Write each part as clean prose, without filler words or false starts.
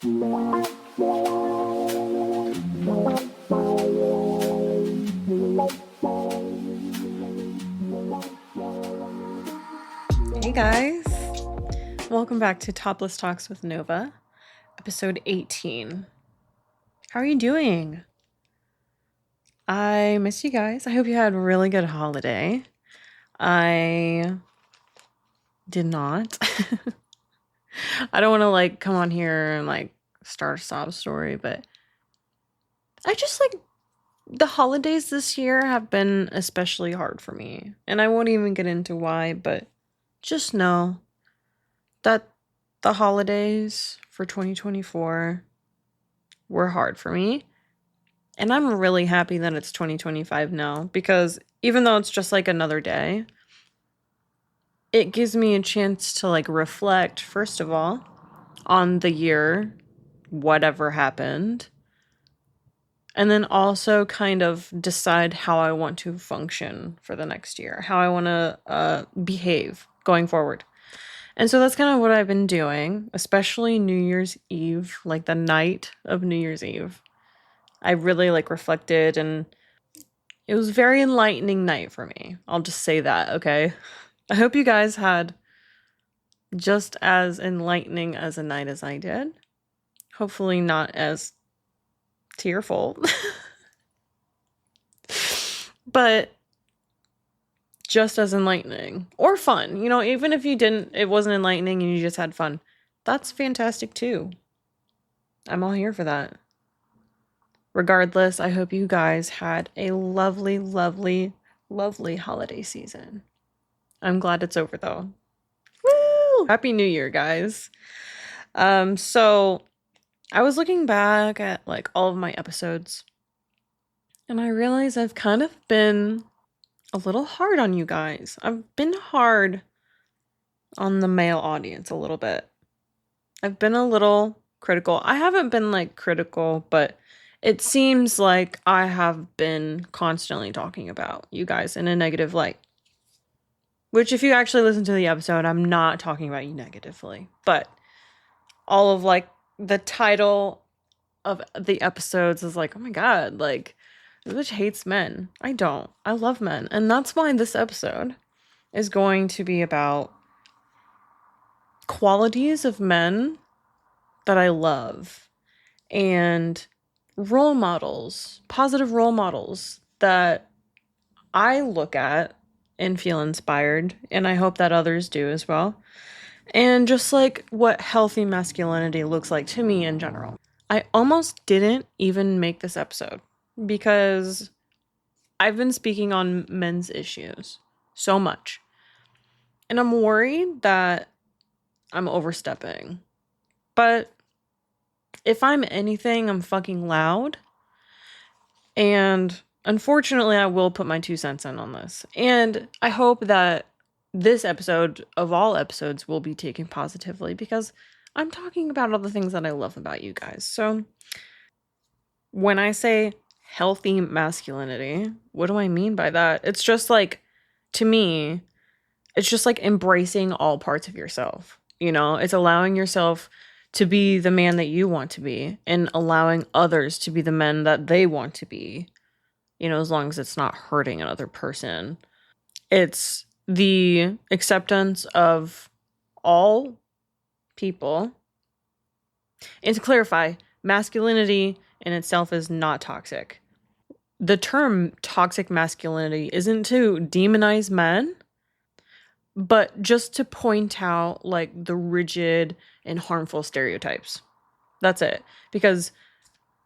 Hey guys, welcome back to Topless Talks with Nova, episode 18. How are you doing? I miss you guys. I hope you had a really good holiday. I did not. I don't want to come on here and start a sob story, but I just the holidays this year have been especially hard for me. And I won't even get into why, but just know that the holidays for 2024 were hard for me. And I'm really happy that it's 2025 now, because even though it's just another day, it gives me a chance to reflect, first of all, on the year, whatever happened, and then also kind of decide how I want to function for the next year, how I want to behave going forward. And so that's kind of what I've been doing, especially New Year's Eve, the night of New Year's Eve. I really reflected, and it was a very enlightening night for me. I'll just say that, okay? I hope you guys had just as enlightening as a night as I did. Hopefully not as tearful. But just as enlightening or fun. Even if it wasn't enlightening and you just had fun, that's fantastic too. I'm all here for that. Regardless, I hope you guys had a lovely, lovely, lovely holiday season. I'm glad it's over though. Woo! Happy New Year, guys. So I was looking back at all of my episodes, and I realized I've kind of been a little hard on you guys. I've been hard on the male audience a little bit. I've been a little critical. I haven't been critical, but it seems like I have been constantly talking about you guys in a negative light. Which, if you actually listen to the episode, I'm not talking about you negatively. But all of the title of the episodes is oh my god, this bitch hates men. I don't. I love men. And that's why this episode is going to be about qualities of men that I love and role models, positive role models that I look at and feel inspired, and I hope that others do as well. And just what healthy masculinity looks like to me in general. I almost didn't even make this episode because I've been speaking on men's issues so much. And I'm worried that I'm overstepping. But if I'm anything, I'm fucking loud. And unfortunately, I will put my 2 cents in on this. And I hope that this episode, of all episodes, will be taken positively, because I'm talking about all the things that I love about you guys. So when I say healthy masculinity, what do I mean by that? It's just to me, it's just embracing all parts of yourself. It's allowing yourself to be the man that you want to be, and allowing others to be the men that they want to be, as long as it's not hurting another person. It's the acceptance of all people. And to clarify, masculinity in itself is not toxic. The term toxic masculinity isn't to demonize men, but just to point out the rigid and harmful stereotypes. That's it. Because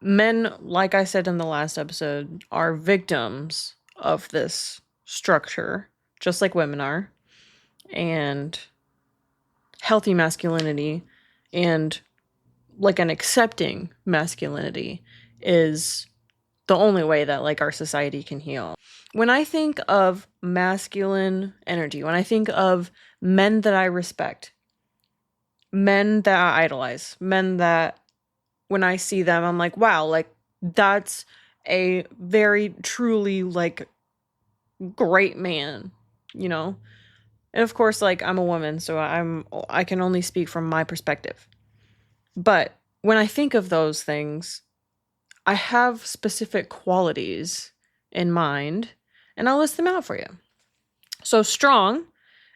men, like I said in the last episode, are victims of this structure, just like women are. And healthy masculinity and an accepting masculinity is the only way that our society can heal. When I think of masculine energy, when I think of men that I respect, men that I idolize, men that when I see them, I'm wow, that's a very truly great man, And of course, I'm a woman, so I can only speak from my perspective. But when I think of those things, I have specific qualities in mind, and I'll list them out for you. So strong,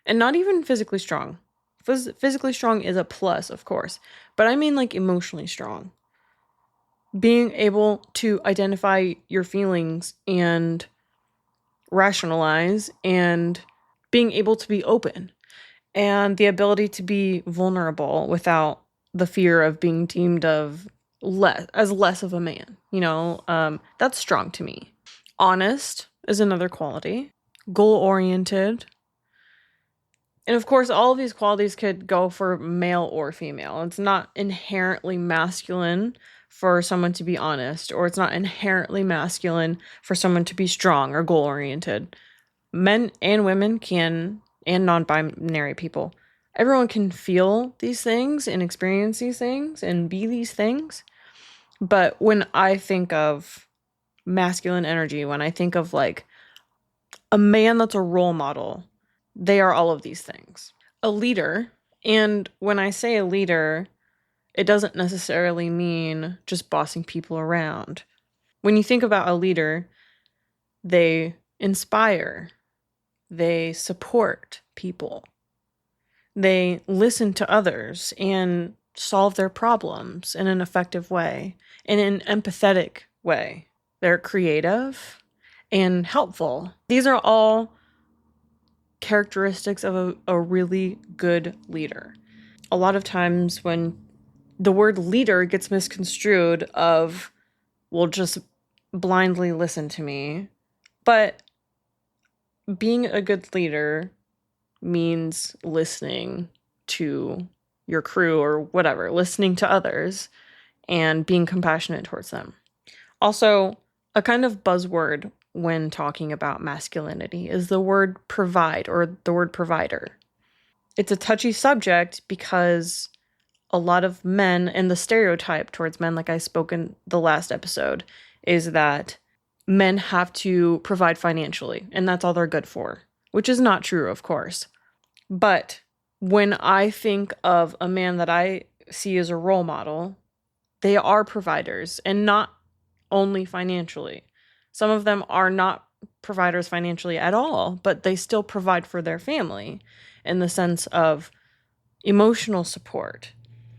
and not even physically strong. Physically strong is a plus, of course, but I mean like emotionally strong. Being able to identify your feelings and rationalize, and being able to be open, and the ability to be vulnerable without the fear of being deemed of less of a man. That's strong to me. Honest is another quality. Goal oriented. And of course, all of these qualities could go for male or female. It's not inherently masculine for someone to be honest, or it's not inherently masculine for someone to be strong or goal oriented. Men and women can, and non binary people, everyone can feel these things and experience these things and be these things. But when I think of masculine energy, when I think of like a man that's a role model, they are all of these things. A leader, and when I say a leader, it doesn't necessarily mean just bossing people around. When you think about a leader, they inspire, they support people, they listen to others and solve their problems in an effective way, in an empathetic way. They're creative and helpful. These are all characteristics of a really good leader. A lot of times when the word leader gets misconstrued of, well, just blindly listen to me. But being a good leader means listening to your crew or whatever, listening to others and being compassionate towards them. Also, a kind of buzzword when talking about masculinity is the word provide or the word provider. It's a touchy subject because a lot of men, and the stereotype towards men, like I spoke in the last episode, is that men have to provide financially and that's all they're good for, which is not true, of course. But when I think of a man that I see as a role model, they are providers, and not only financially. Some of them are not providers financially at all, but they still provide for their family in the sense of emotional support,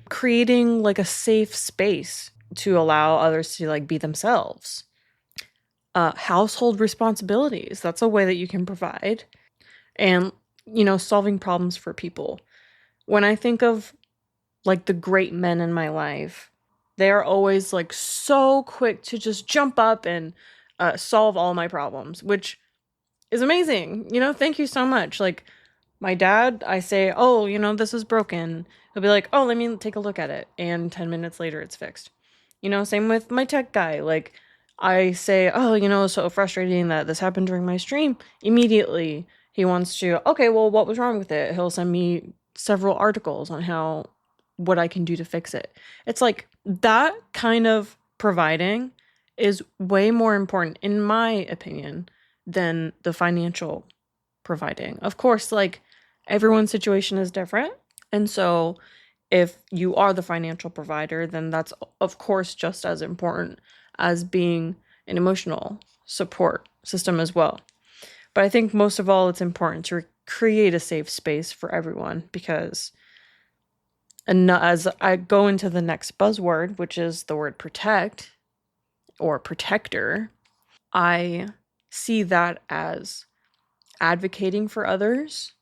creating like a safe space to allow others to like be themselves. Household responsibilities, that's a way that you can provide. And, solving problems for people. When I think of like the great men in my life, they are always like so quick to just jump up and solve all my problems, which is amazing. Thank you so much. Like my dad, I say, oh, this is broken. He'll be like, oh, let me take a look at it. And 10 minutes later, it's fixed. Same with my tech guy. Like I say, oh, it's so frustrating that this happened during my stream. Immediately, he wants to, okay, well, what was wrong with it? He'll send me several articles on what I can do to fix it. It's like that kind of providing is way more important, in my opinion, than the financial providing. Of course, like everyone's situation is different. And so if you are the financial provider, then that's of course just as important as being an emotional support system as well. But I think most of all, it's important to create a safe space for everyone because, and as I go into the next buzzword, which is the word protect or protector, I see that as advocating for others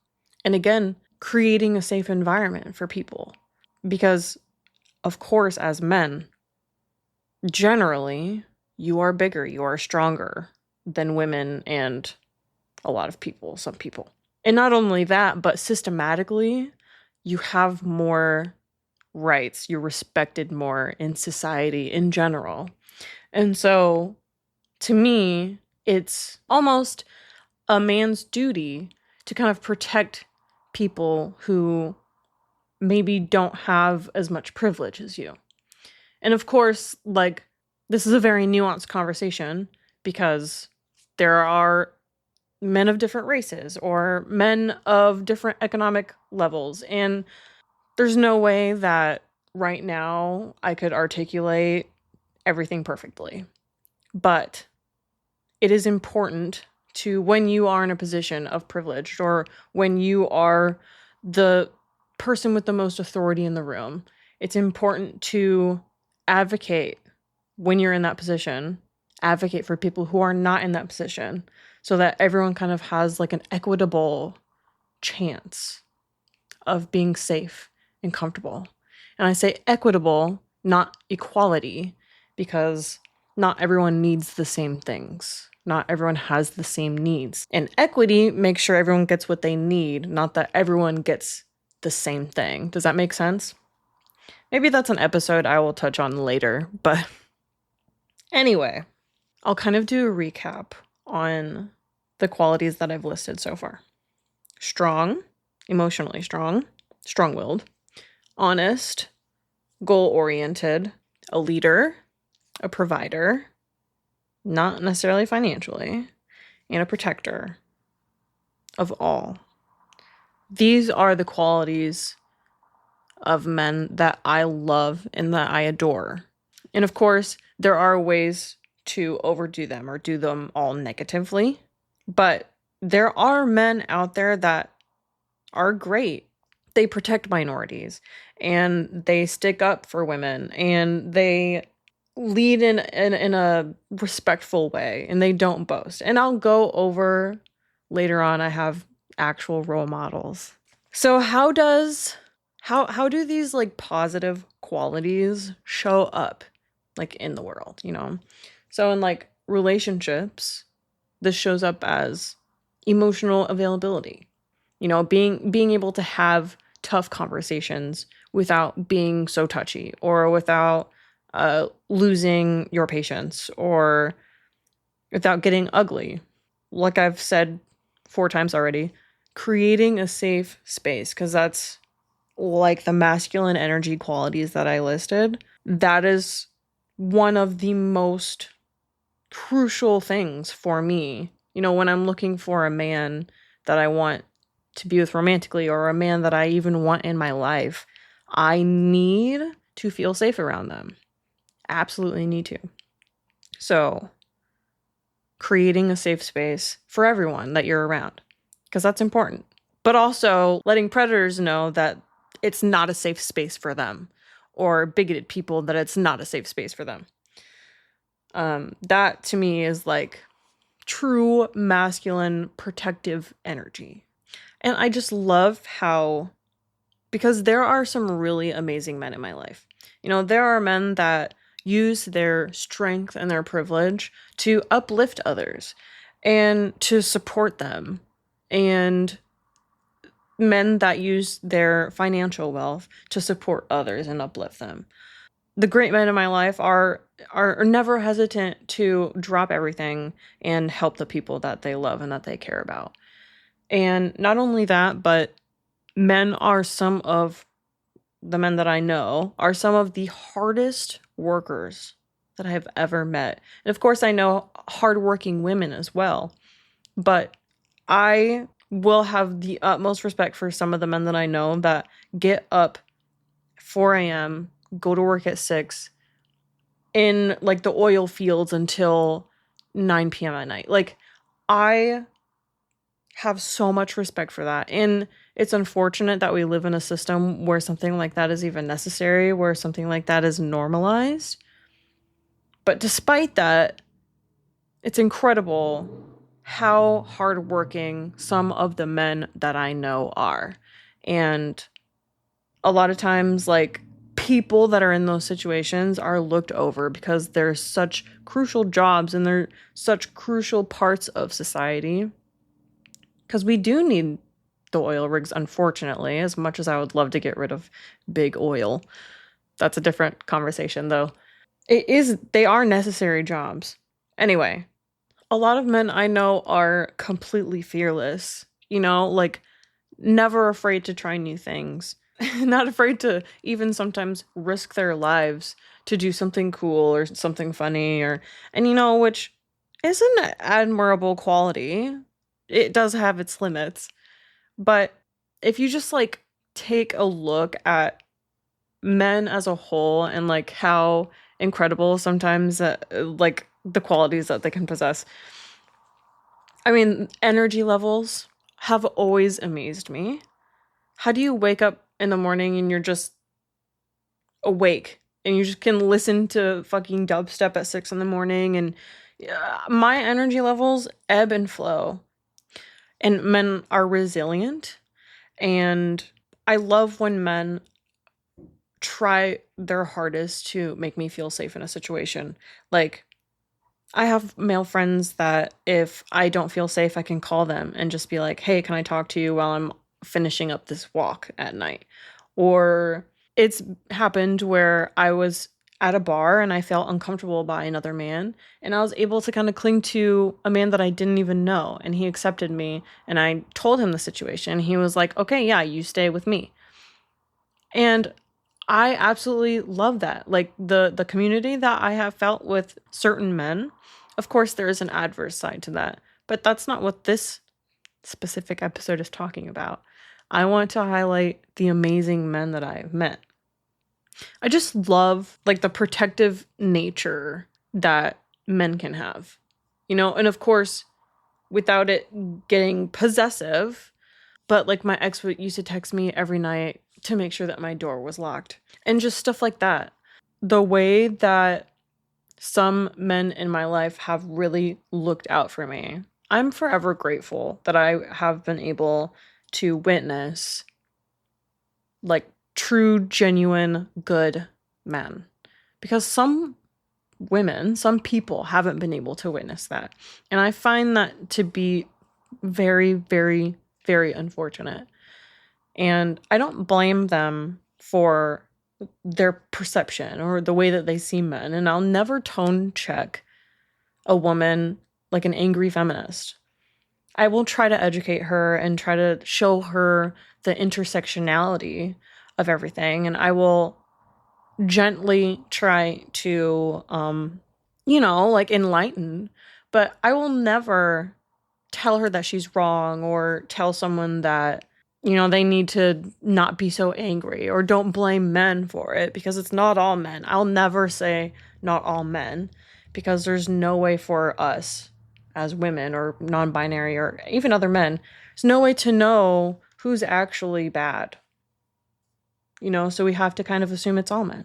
and again, creating a safe environment for people. Because, of course, as men, generally, you are bigger, you are stronger than women and a lot of people, some people. And not only that, but systematically, you have more rights, you're respected more in society in general. And so, to me, it's almost a man's duty to kind of protect people who maybe don't have as much privilege as you. And of course, like, this is a very nuanced conversation because there are men of different races or men of different economic levels. And there's no way that right now I could articulate everything perfectly. But it is important to, when you are in a position of privilege or when you are the person with the most authority in the room, it's important to advocate when you're in that position, advocate for people who are not in that position so that everyone kind of has like an equitable chance of being safe and comfortable. And I say equitable, not equality, because not everyone needs the same things. Not everyone has the same needs. And equity makes sure everyone gets what they need, not that everyone gets the same thing. Does that make sense? Maybe that's an episode I will touch on later, but anyway, I'll kind of do a recap on the qualities that I've listed so far. Strong, emotionally strong, strong-willed, honest, goal-oriented, a leader, a provider, not necessarily financially, and a protector of all. These are the qualities of men that I love and that I adore. And of course, there are ways to overdo them or do them all negatively, but there are men out there that are great. They protect minorities and they stick up for women and they lead in a respectful way and they don't boast. And I'll go over later on, I have actual role models. So how do these like positive qualities show up like in the world, you know? So in like relationships, this shows up as emotional availability. You know, being able to have tough conversations without being so touchy or without losing your patience or without getting ugly. Like I've said 4 times already, creating a safe space, because that's like the masculine energy qualities that I listed. That is one of the most crucial things for me. You know, when I'm looking for a man that I want to be with romantically or a man that I even want in my life, I need to feel safe around them. Absolutely need to. So, creating a safe space for everyone that you're around, because that's important. But also letting predators know that it's not a safe space for them, or bigoted people that it's not a safe space for them. That to me is like true masculine protective energy. And I just love how, because there are some really amazing men in my life. You know, there are men that use their strength and their privilege to uplift others and to support them. And men that use their financial wealth to support others and uplift them. The great men in my life are never hesitant to drop everything and help the people that they love and that they care about. And not only that, but men are some of the men that I know are some of the hardest workers that I have ever met. And of course, I know hardworking women as well. But I will have the utmost respect for some of the men that I know that get up 4 a.m., go to work at 6 in like the oil fields until 9 p.m. at night. Like, I have so much respect for that. And it's unfortunate that we live in a system where something like that is even necessary, where something like that is normalized. But despite that, it's incredible how hardworking some of the men that I know are. And a lot of times, like, people that are in those situations are looked over because they're such crucial jobs and they're such crucial parts of society. Because we do need the oil rigs, unfortunately, as much as I would love to get rid of big oil. That's a different conversation, though. They are necessary jobs. Anyway, a lot of men I know are completely fearless, you know, like never afraid to try new things, not afraid to even sometimes risk their lives to do something cool or something funny and you know, which is an admirable quality. It does have its limits, but if you just like take a look at men as a whole and like how incredible sometimes like the qualities that they can possess. I mean, energy levels have always amazed me. How do you wake up in the morning and you're just awake and you just can listen to fucking dubstep at 6 in the morning? And my energy levels ebb and flow. And men are resilient. And I love when men try their hardest to make me feel safe in a situation. Like, I have male friends that if I don't feel safe, I can call them and just be like, hey, can I talk to you while I'm finishing up this walk at night? Or it's happened where I was at a bar and I felt uncomfortable by another man, and I was able to kind of cling to a man that I didn't even know, and he accepted me, and I told him the situation. He was like, okay, yeah, you stay with me. And I absolutely love that. Like the community that I have felt with certain men. Of course, there is an adverse side to that, but that's not what this specific episode is talking about. I want to highlight the amazing men that I have met. I just love like the protective nature that men can have, you know, and of course, without it getting possessive. But like my ex used to text me every night to make sure that my door was locked and just stuff like that. The way that some men in my life have really looked out for me, I'm forever grateful that I have been able to witness like true, genuine, good men. Because some women, some people haven't been able to witness that. And I find that to be very, very, very unfortunate. And I don't blame them for their perception or the way that they see men. And I'll never tone check a woman like an angry feminist. I will try to educate her and try to show her the intersectionality of everything. And I will gently try to, like enlighten. But I will never tell her that she's wrong or tell someone that they need to not be so angry or don't blame men for it, because it's not all men. I'll never say not all men, because there's no way for us as women or non-binary or even other men, there's no way to know who's actually bad. So we have to kind of assume it's all men.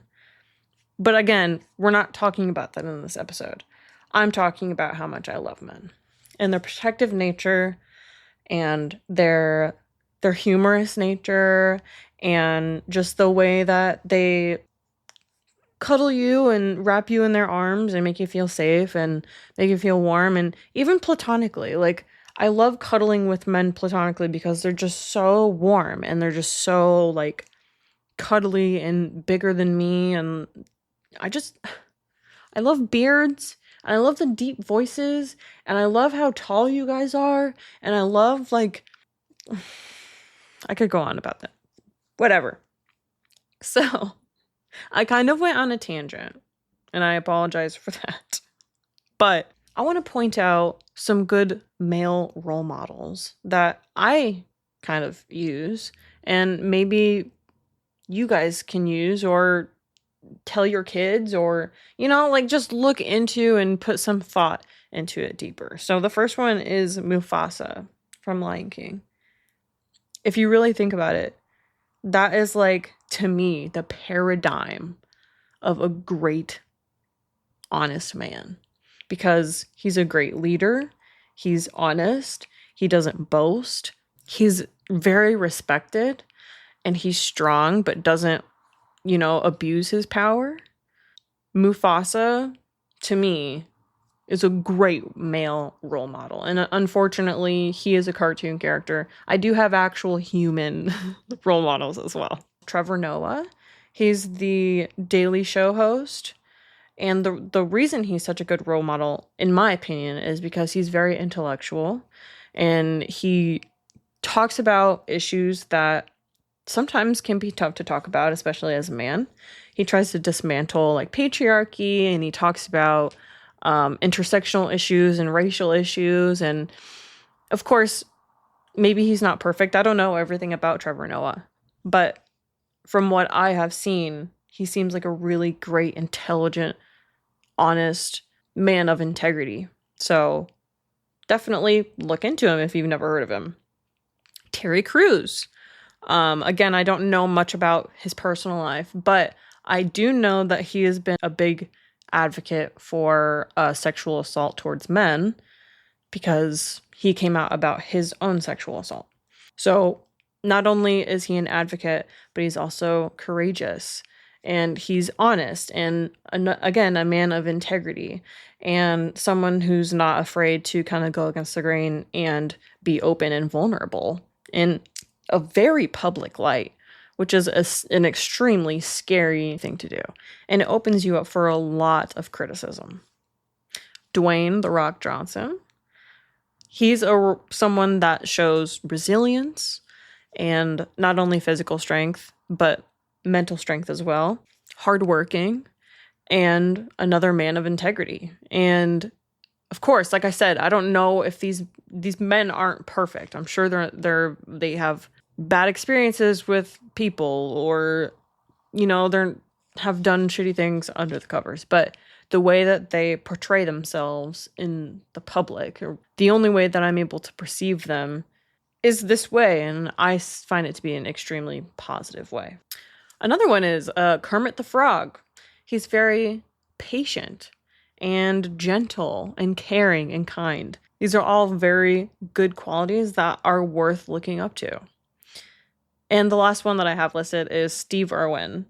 But again, we're not talking about that in this episode. I'm talking about how much I love men and their protective nature and their humorous nature and just the way that they cuddle you and wrap you in their arms and make you feel safe and make you feel warm, and even platonically. Like, I love cuddling with men platonically because they're just so warm and they're just so like cuddly and bigger than me, and I love beards, and I love the deep voices, and I love how tall you guys are, and I love like I could go on about that. Whatever. So, I kind of went on a tangent, and I apologize for that. But I want to point out some good male role models that I kind of use, and maybe you guys can use or tell your kids, or, just look into and put some thought into it deeper. So the first one is Mufasa from Lion King. If you really think about it, that is like, to me, the paradigm of a great, honest man, because he's a great leader. He's honest. He doesn't boast. He's very respected, and he's strong, but doesn't, abuse his power. Mufasa, to me, is a great male role model. And unfortunately, he is a cartoon character. I do have actual human role models as well. Trevor Noah, he's the Daily Show host. And the reason he's such a good role model, in my opinion, is because he's very intellectual. And he talks about issues that sometimes can be tough to talk about, especially as a man. He tries to dismantle like patriarchy, and he talks about intersectional issues and racial issues. And of course, maybe he's not perfect. I don't know everything about Trevor Noah, but from what I have seen, he seems like a really great, intelligent, honest man of integrity. So definitely look into him if you've never heard of him. Terry Crews. Again, I don't know much about his personal life, but I do know that he has been a big advocate for sexual assault towards men because he came out about his own sexual assault. So not only is he an advocate, but he's also courageous and he's honest and, again, a man of integrity and someone who's not afraid to kind of go against the grain and be open and vulnerable in a very public light, which is an extremely scary thing to do. And it opens you up for a lot of criticism. Dwayne "The Rock" Johnson. He's someone that shows resilience and not only physical strength, but mental strength as well. Hardworking and another man of integrity. And of course, like I said, I don't know if these men aren't perfect. I'm sure they have bad experiences with people or, they have done shitty things under the covers. But the way that they portray themselves in the public, or the only way that I'm able to perceive them is this way, and I find it to be an extremely positive way. Another one is Kermit the Frog. He's very patient and gentle and caring and kind. These are all very good qualities that are worth looking up to. And the last one that I have listed is Steve Irwin,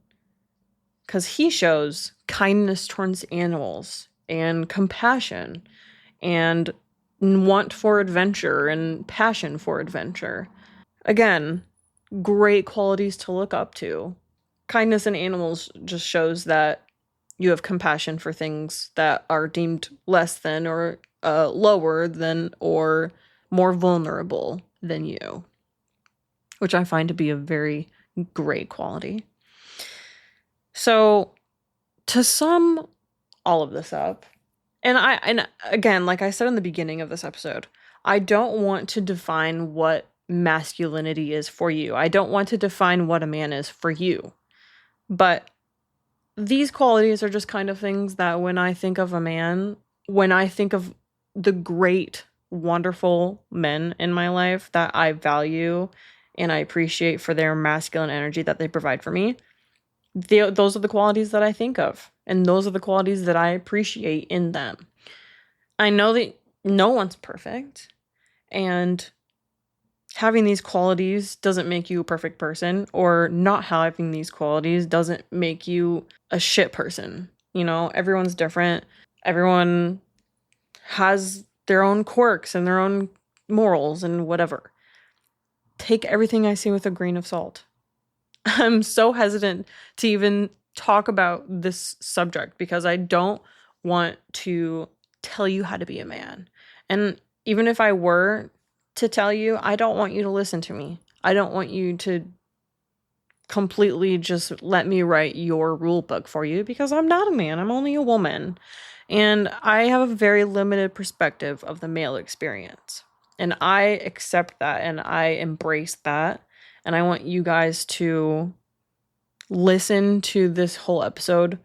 because he shows kindness towards animals and compassion and want for adventure and passion for adventure. Again, great qualities to look up to. Kindness in animals just shows that you have compassion for things that are deemed less than or lower than or more vulnerable than you, which I find to be a very great quality. So to sum all of this up, and again, like I said in the beginning of this episode, I don't want to define what masculinity is for you. I don't want to define what a man is for you. But these qualities are just kind of things that when I think of a man, when I think of the great, wonderful men in my life that I value and I appreciate for their masculine energy that they provide for me, those are the qualities that I think of. And those are the qualities that I appreciate in them. I know that no one's perfect. And having these qualities doesn't make you a perfect person, or not having these qualities doesn't make you a shit person. Everyone's different. Everyone has their own quirks and their own morals and whatever. Take everything I say with a grain of salt. I'm so hesitant to even talk about this subject because I don't want to tell you how to be a man. And even if I were to tell you, I don't want you to listen to me. I don't want you to completely just let me write your rule book for you because I'm not a man. I'm only a woman. And I have a very limited perspective of the male experience. And I accept that and I embrace that. And I want you guys to listen to this whole episode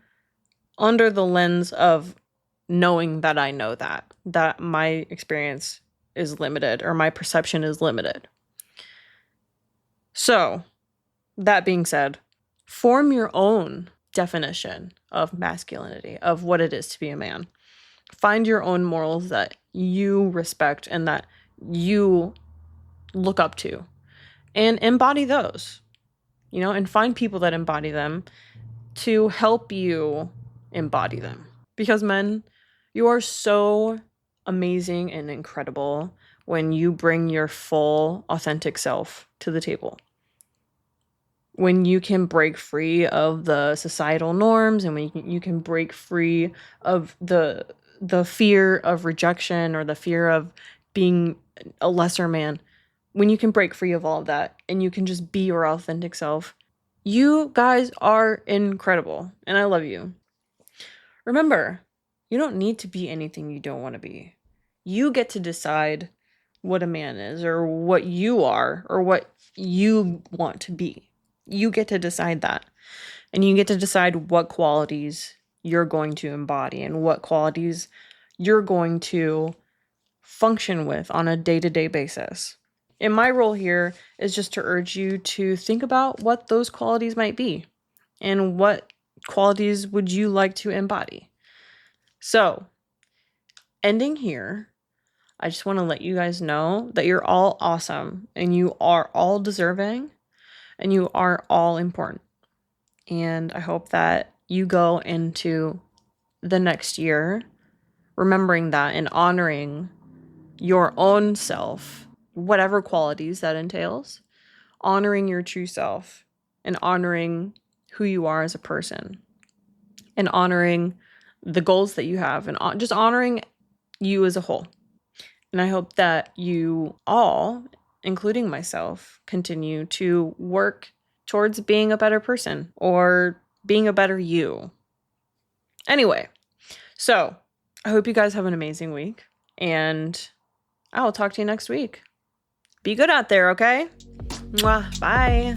under the lens of knowing that I know that my experience is limited or my perception is limited. So, that being said, form your own definition of masculinity, of what it is to be a man. Find your own morals that you respect and that you look up to and embody those, and find people that embody them to help you embody them. Because men, you are so amazing and incredible when you bring your full, authentic self to the table. When you can break free of the societal norms and when you can break free of the fear of rejection or the fear of being a lesser man, when you can break free of all of that and you can just be your authentic self, you guys are incredible and I love you. Remember, you don't need to be anything you don't want to be. You get to decide what a man is or what you are or what you want to be. You get to decide that. And you get to decide what qualities you're going to embody and what qualities you're going to function with on a day-to-day basis. And my role here is just to urge you to think about what those qualities might be and what qualities would you like to embody. So, ending here, I just want to let you guys know that you're all awesome and you are all deserving and you are all important. And I hope that you go into the next year remembering that and honoring your own self, whatever qualities that entails, honoring your true self and honoring who you are as a person and honoring the goals that you have and just honoring you as a whole. And I hope that you all, including myself, continue to work towards being a better person or being a better you. Anyway, so I hope you guys have an amazing week, and I will talk to you next week. Be good out there, okay? Mwah, bye.